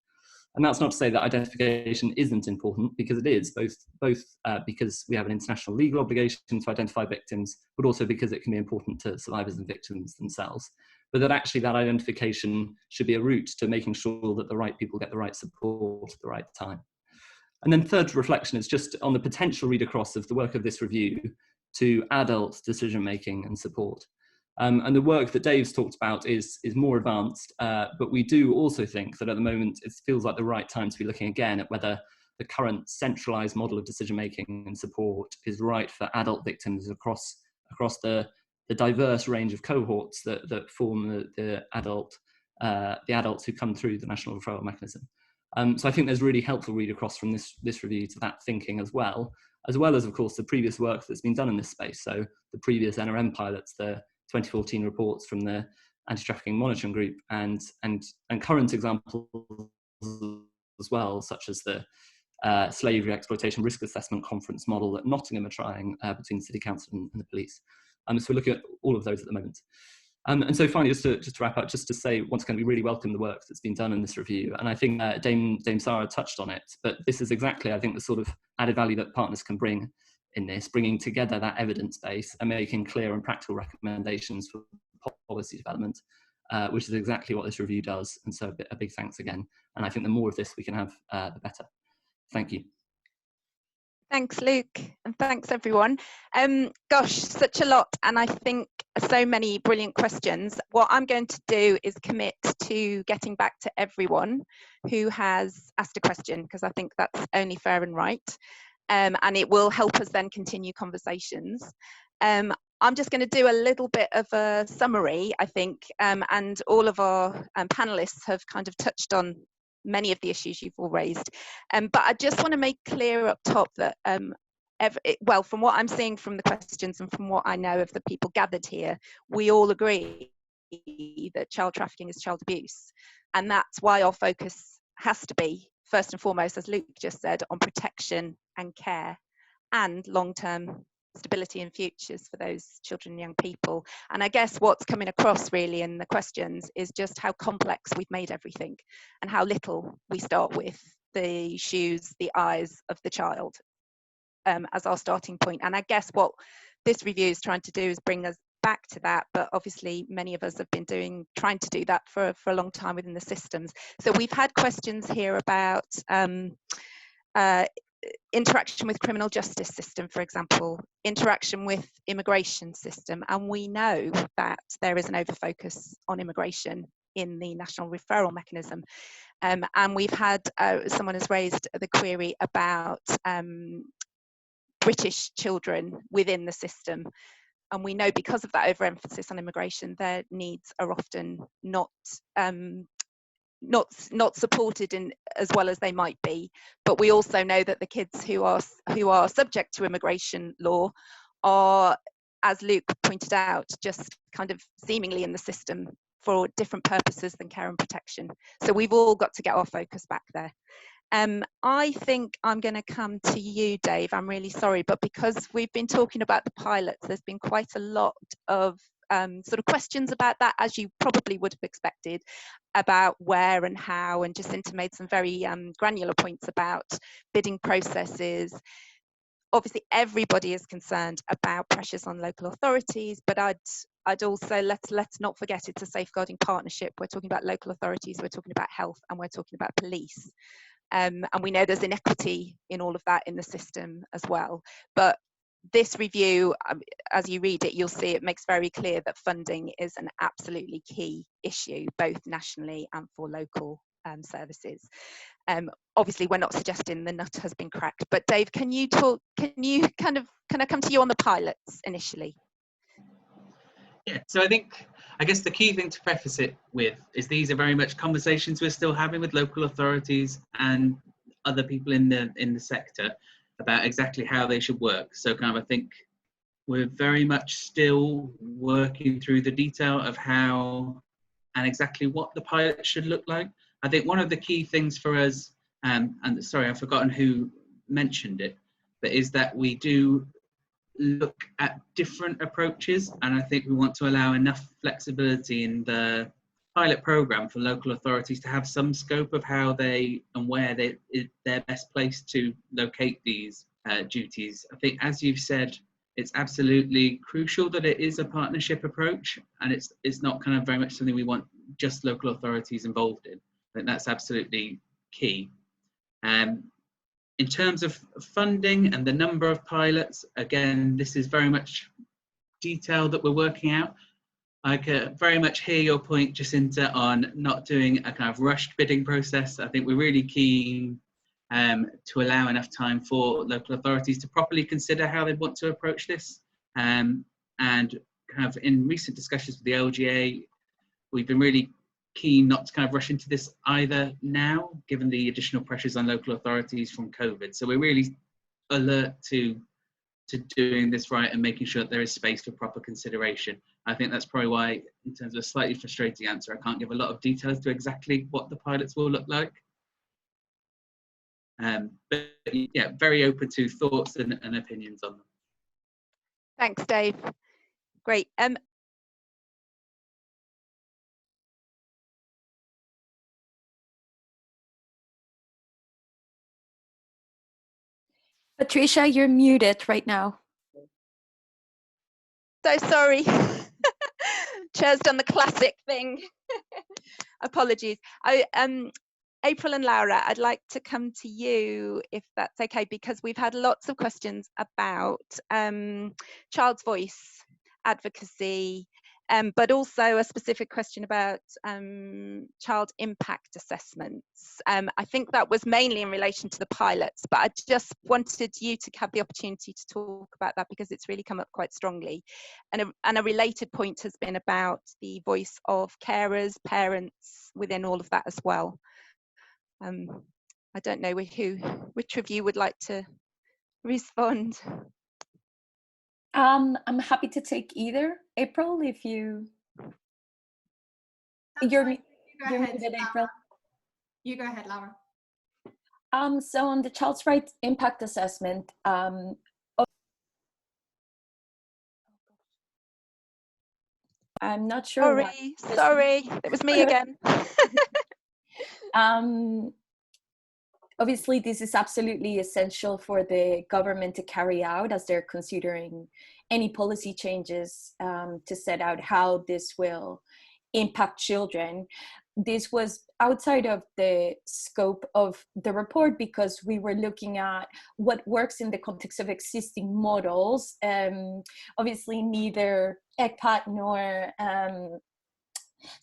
And that's not to say that identification isn't important, because it is, both because we have an international legal obligation to identify victims, but also because it can be important to survivors and victims themselves. But that actually that identification should be a route to making sure that the right people get the right support at the right time. And then third reflection is just on the potential read across of the work of this review to adult decision-making and support. And the work that Dave's talked about is more advanced, but we do also think that at the moment it feels like the right time to be looking again at whether the current centralised model of decision-making and support is right for adult victims across the diverse range of cohorts that form the adults who come through the National Referral Mechanism. So I think there's really helpful read across from this review to that thinking as well as of course the previous work that's been done in this space. So the previous NRM pilots, the 2014 reports from the Anti-Trafficking Monitoring Group, and current examples as well, such as the Slavery Exploitation Risk Assessment Conference model that Nottingham are trying between the City Council and the police. So we're looking at all of those at the moment. And so finally, just to wrap up, just to say once again, we really welcome the work that's been done in this review. And I think Dame Sarah touched on it, but this is exactly, I think, the sort of added value that partners can bring in this, bringing together that evidence base and making clear and practical recommendations for policy development, which is exactly what this review does. And so a big thanks again. And I think the more of this we can have, the better. Thank you. Thanks, Luke, and thanks everyone. Gosh, such a lot, and I think so many brilliant questions. What I'm going to do is commit to getting back to everyone who has asked a question, because I think that's only fair and right, and it will help us then continue conversations. I'm just going to do a little bit of a summary, I think, and all of our panelists have kind of touched on many of the issues you've all raised, but I just want to make clear up top that well, from what I'm seeing from the questions and from what I know of the people gathered here, we all agree that child trafficking is child abuse, and that's why our focus has to be first and foremost, as Luke just said, on protection and care and long-term stability and futures for those children and young people. And I guess what's coming across really in the questions is just how complex we've made everything and how little we start with the shoes, the eyes of the child as our starting point. And I guess what this review is trying to do is bring us back to that, but obviously many of us have been trying to do that for a long time within the systems. So we've had questions here about interaction with criminal justice system, for example, interaction with immigration system, and we know that there is an overfocus on immigration in the National Referral Mechanism, and we've had someone has raised the query about British children within the system, and we know because of that overemphasis on immigration, their needs are often not supported in as well as they might be. But we also know that the kids who are subject to immigration law are as Luke pointed out, just kind of seemingly in the system for different purposes than care and protection. So we've all got to get our focus back there. I think I'm going to come to you, Dave. I'm really sorry, but because we've been talking about the pilots, there's been quite a lot of sort of questions about that, as you probably would have expected, about where and how, and Jacinta made some very granular points about bidding processes. Obviously, everybody is concerned about pressures on local authorities, but I'd also, let's not forget, it's a safeguarding partnership. We're talking about local authorities, we're talking about health, and we're talking about police. And we know there's inequity in all of that in the system as well. But this review, as you read it, you'll see it makes very clear that funding is an absolutely key issue, both nationally and for local services. Obviously, we're not suggesting the nut has been cracked, but Dave, can I come to you on the pilots initially? Yeah, so I guess the key thing to preface it with is these are very much conversations we're still having with local authorities and other people in the sector about exactly how they should work. So I think we're very much still working through the detail of how and exactly what the pilot should look like. I think one of the key things for us, and sorry, I've forgotten who mentioned it, but is that we do look at different approaches, and I think we want to allow enough flexibility in the pilot program for local authorities to have some scope of how they and where they're best placed to locate these duties. I think, as you've said, it's absolutely crucial that it is a partnership approach, and it's not very much something we want just local authorities involved in. I think that's absolutely key. In terms of funding and the number of pilots, again, this is very much detail that we're working out. I can very much hear your point, Jacinta, on not doing a rushed bidding process. I think we're really keen to allow enough time for local authorities to properly consider how they want to approach this. And in recent discussions with the LGA, we've been really keen not to rush into this either now, given the additional pressures on local authorities from COVID. So we're really alert to doing this right and making sure that there is space for proper consideration. I think that's probably why, in terms of a slightly frustrating answer, I can't give a lot of details to exactly what the pilots will look like. But yeah, very open to thoughts and opinions on them. Thanks, Dave. Great. Patricia, you're muted right now. So sorry. Chair's done the classic thing. Apologies. April and Laura, I'd like to come to you if that's okay, because we've had lots of questions about child's voice advocacy, but also a specific question about child impact assessments. I think that was mainly in relation to the pilots, but I just wanted you to have the opportunity to talk about that because it's really come up quite strongly. And a related point has been about the voice of carers, parents within all of that as well. I don't know which of you would like to respond. I'm happy to take either. April, if you... You're muted, April. You go ahead, Laura. So on the child's rights impact assessment, I'm not sure. Sorry, it was me again. Obviously, this is absolutely essential for the government to carry out as they're considering any policy changes to set out how this will impact children. This was outside of the scope of the report because we were looking at what works in the context of existing models. Obviously, neither ECPAT nor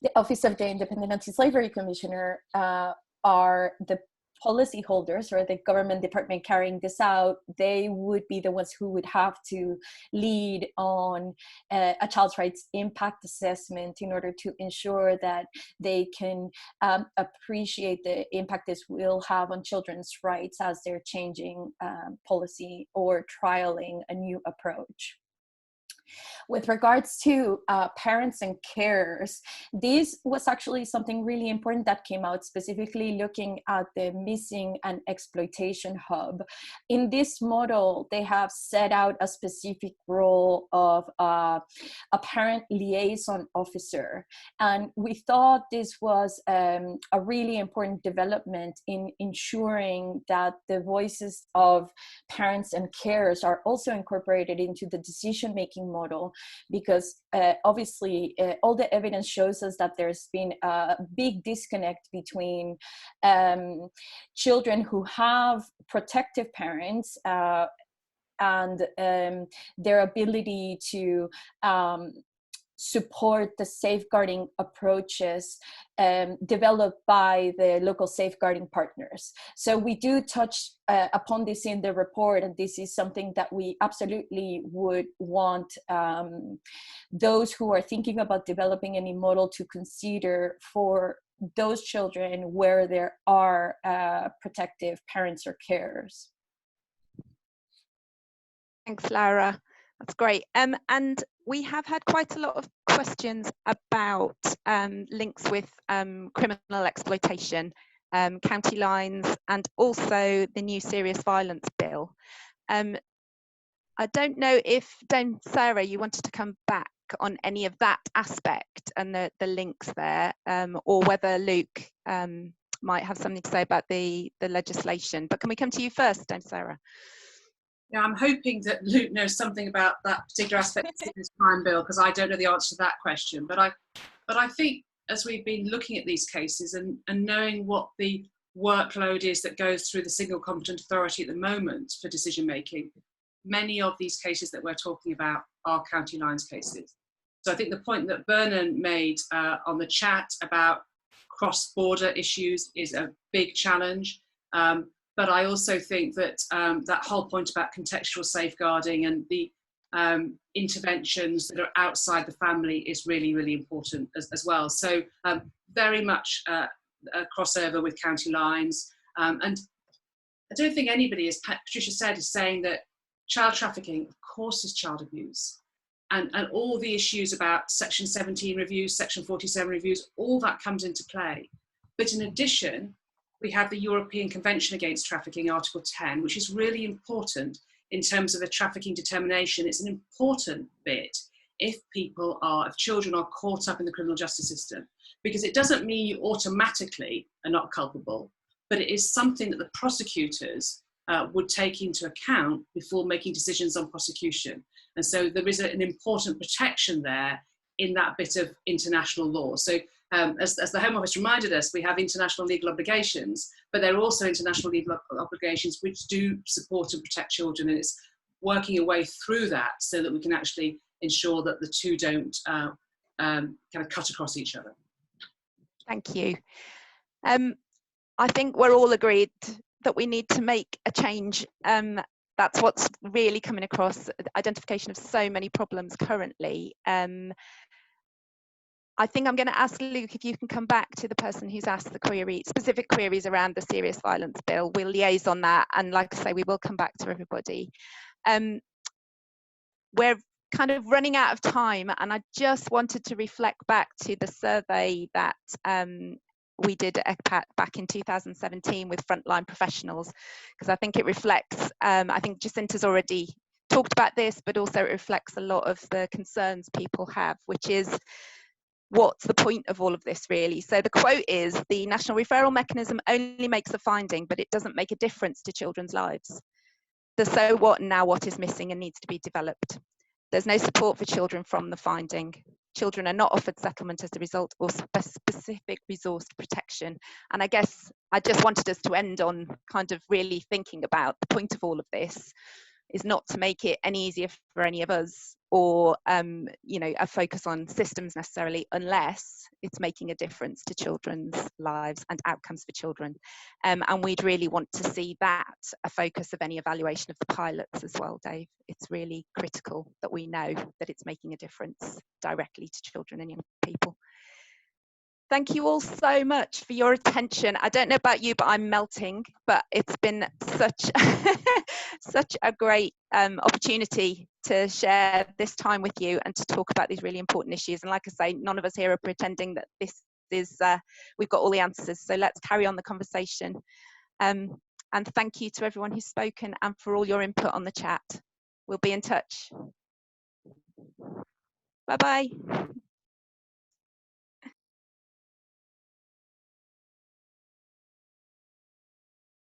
the Office of the Independent Anti-Slavery Commissioner are the policy holders or the government department carrying this out. They would be the ones who would have to lead on a child's rights impact assessment in order to ensure that they can appreciate the impact this will have on children's rights as they're changing policy or trialing a new approach. With regards to parents and carers, this was actually something really important that came out, specifically looking at the missing and exploitation hub. In this model, they have set out a specific role of a parent liaison officer. And we thought this was a really important development in ensuring that the voices of parents and carers are also incorporated into the decision-making model, because obviously all the evidence shows us that there's been a big disconnect between children who have protective parents and their ability to support the safeguarding approaches developed by the local safeguarding partners. So we do touch upon this in the report, and this is something that we absolutely would want those who are thinking about developing any model to consider for those children where there are protective parents or carers. Thanks, Laura. That's great. And we have had quite a lot of questions about links with criminal exploitation, county lines, and also the new serious violence bill. I don't know if, Sarah, you wanted to come back on any of that aspect and the links there, or whether Luke might have something to say about the legislation. But can we come to you first, Sarah? Yeah, I'm hoping that Luke knows something about that particular aspect of this crime bill, because I don't know the answer to that question. But I think as we've been looking at these cases and knowing what the workload is that goes through the single competent authority at the moment for decision making, many of these cases that we're talking about are county lines cases. So I think the point that Vernon made on the chat about cross-border issues is a big challenge. But I also think that that whole point about contextual safeguarding and the interventions that are outside the family is really, really important as well. So very much a crossover with county lines. And I don't think anybody, as Patricia said, is saying that child trafficking, of course, is child abuse. And all the issues about Section 17 reviews, Section 47 reviews, all that comes into play. But in addition, we have the European Convention Against Trafficking, Article 10, which is really important in terms of a trafficking determination. It's an important bit if children are caught up in the criminal justice system, because it doesn't mean you automatically are not culpable, but it is something that the prosecutors would take into account before making decisions on prosecution. And so there is an important protection there in that bit of international law. So as the Home Office reminded us, we have international legal obligations, but there are also international legal obligations which do support and protect children, and it's working a way through that so that we can actually ensure that the two don't kind of cut across each other. Thank you. I think we're all agreed that we need to make a change. That's what's really coming across, the identification of so many problems currently. I think I'm going to ask Luke if you can come back to the person who's asked the specific queries around the serious violence bill. We'll liaise on that, and like I say, we will come back to everybody. We're kind of running out of time, and I just wanted to reflect back to the survey that we did at ECPAT back in 2017 with frontline professionals, because I think it reflects, I think Jacinta's already talked about this, but also it reflects a lot of the concerns people have, which is, what's the point of all of this really? So the quote is, the National Referral Mechanism only makes a finding, but it doesn't make a difference to children's lives. The so what and now what is missing and needs to be developed. There's no support for children from the finding. Children are not offered settlement as a result or specific resourced protection. And I guess I just wanted us to end on kind of really thinking about the point of all of this is not to make it any easier for any of us, or you know, a focus on systems necessarily, unless it's making a difference to children's lives and outcomes for children. And we'd really want to see that a focus of any evaluation of the pilots as well, Dave. It's really critical that we know that it's making a difference directly to children and young people. Thank you all so much for your attention. I don't know about you, but I'm melting, but it's been such such a great opportunity to share this time with you and to talk about these really important issues. And like I say, none of us here are pretending that this is, we've got all the answers. So let's carry on the conversation. And thank you to everyone who's spoken and for all your input on the chat. We'll be in touch. Bye-bye.